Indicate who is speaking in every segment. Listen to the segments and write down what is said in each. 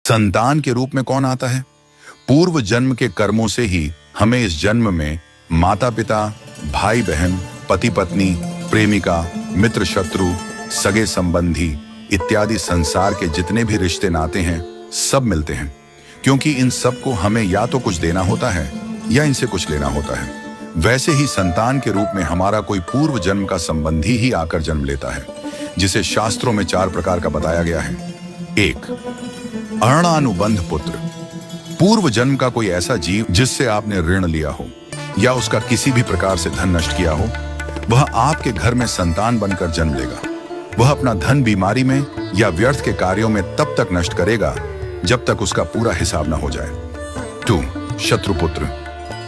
Speaker 1: संतान के रूप में कौन आता है? पूर्व जन्म के कर्मों से ही हमें इस जन्म में माता पिता, भाई बहन, पति पत्नी, प्रेमिका, मित्र शत्रु, सगे संबंधी इत्यादि संसार के जितने भी रिश्ते नाते हैं सब मिलते हैं, क्योंकि इन सब को हमें या तो कुछ देना होता है या इनसे कुछ लेना होता है। वैसे ही संतान के रूप में हमारा कोई पूर्व जन्म का संबंधी ही आकर जन्म लेता है, जिसे शास्त्रों में 4 प्रकार का बताया गया है। 1. अणानुबंध पुत्र। पूर्व जन्म का कोई ऐसा जीव जिससे आपने ऋण लिया हो या उसका किसी भी प्रकार से धन नष्ट किया हो, वह आपके घर में संतान बनकर जन्म लेगा। वह अपना धन बीमारी में या व्यर्थ के कार्यों में तब तक नष्ट करेगा जब तक उसका पूरा हिसाब न हो जाए। 2. शत्रुपुत्र।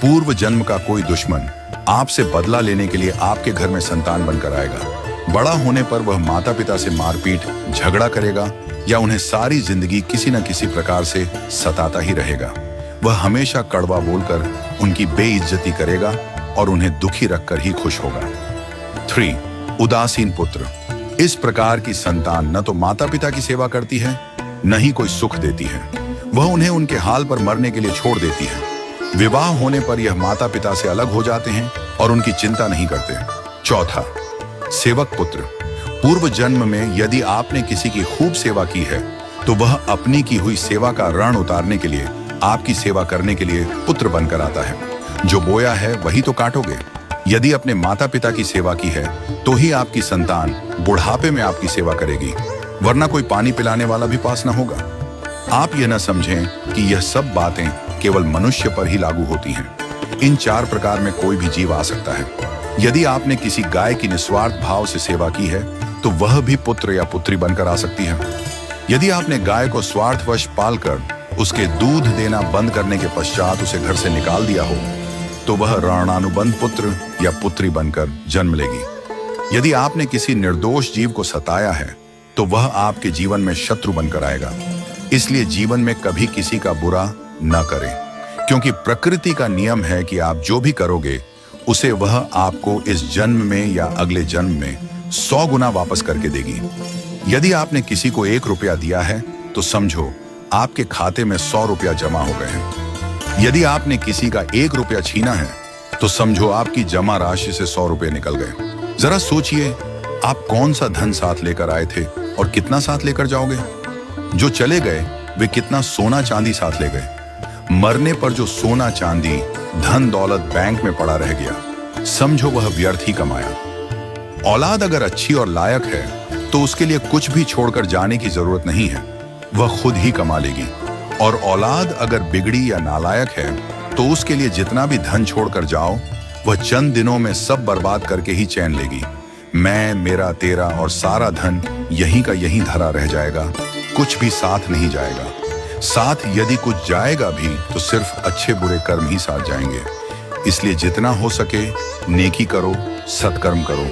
Speaker 1: पूर्व जन्म का कोई दुश्मन आपसे बदला लेने के लिए आपके घर में संतान बनकर आएगा। बड़ा होने पर वह माता पिता से मारपीट, झगड़ा करेगा या उन्हें सारी जिंदगी किसी न किसी प्रकार से सताता ही रहेगा। वह हमेशा कड़वा बोलकर उनकी बेइज्जती करेगा और उन्हें दुखी रखकर ही खुश होगा। 3. उदासीन पुत्र। इस प्रकार की संतान न तो माता पिता की सेवा करती है, न ही कोई सुख देती है। वह उन्हें उनके हाल पर मरने के लिए छोड़ देती है। विवाह होने पर यह माता पिता से अलग हो जाते हैं और उनकी चिंता नहीं करते। 4. सेवक पुत्र। पूर्व जन्म में यदि आपने किसी की खूब सेवा की है तो वह अपनी की हुई सेवा का ऋण उतारने के लिए आपकी सेवा करने के लिए पुत्र बनकर आता है। जो बोया है वही तो काटोगे। यदि अपने माता पिता की सेवा की है तो ही आपकी संतान बुढ़ापे में आपकी सेवा करेगी, वरना कोई पानी पिलाने वाला भी पास न होगा। आप यह न समझें कि यह सब बातें केवल मनुष्य पर ही लागू होती हैं। इन 4 प्रकार में कोई भी जीव आ सकता है। यदि आपने किसी गाय की निस्वार्थ भाव से सेवा की है तो वह भी पुत्र या पुत्री बनकर आ सकती है। यदि आपने गाय को स्वार्थवश पालकर उसके दूध देना बंद करने के पश्चात उसे घर से निकाल दिया हो तो वह ऋणानुबंध पुत्र या पुत्री बनकर जन्म लेगी। यदि आपने किसी निर्दोष जीव को सताया है तो वह आपके जीवन में शत्रु बनकर आएगा। इसलिए जीवन में कभी किसी का बुरा न करें, क्योंकि प्रकृति का नियम है कि आप जो भी करोगे उसे वह आपको इस जन्म में या अगले जन्म में 100 गुना वापस करके देगी। यदि आपने किसी को 1 रुपया दिया है तो समझो आपके खाते में 100 रुपया जमा हो गए हैं। यदि आपने किसी का 1 रुपया छीना है तो समझो आपकी जमा राशि से 100 रुपये निकल गए। जरा सोचिए, आप कौन सा धन साथ लेकर आए थे और कितना साथ लेकर जाओगे? जो चले गए वे कितना सोना चांदी साथ ले गए। मरने पर जो सोना चांदी धन दौलत बैंक में पड़ा रह गया, समझो वह व्यर्थ ही कमाया। औलाद अगर अच्छी और लायक है तो उसके लिए कुछ भी छोड़कर जाने की जरूरत नहीं है, वह खुद ही कमा लेगी। और औलाद अगर बिगड़ी या नालायक है तो उसके लिए जितना भी धन छोड़कर जाओ वह चंद दिनों में सब बर्बाद करके ही चैन लेगी। मैं, मेरा, तेरा और सारा धन यहीं का यहीं धरा रह जाएगा, कुछ भी साथ नहीं जाएगा। साथ यदि कुछ जाएगा भी तो सिर्फ अच्छे बुरे कर्म ही साथ जाएंगे। इसलिए जितना हो सके नेकी करो, सत्कर्म करो।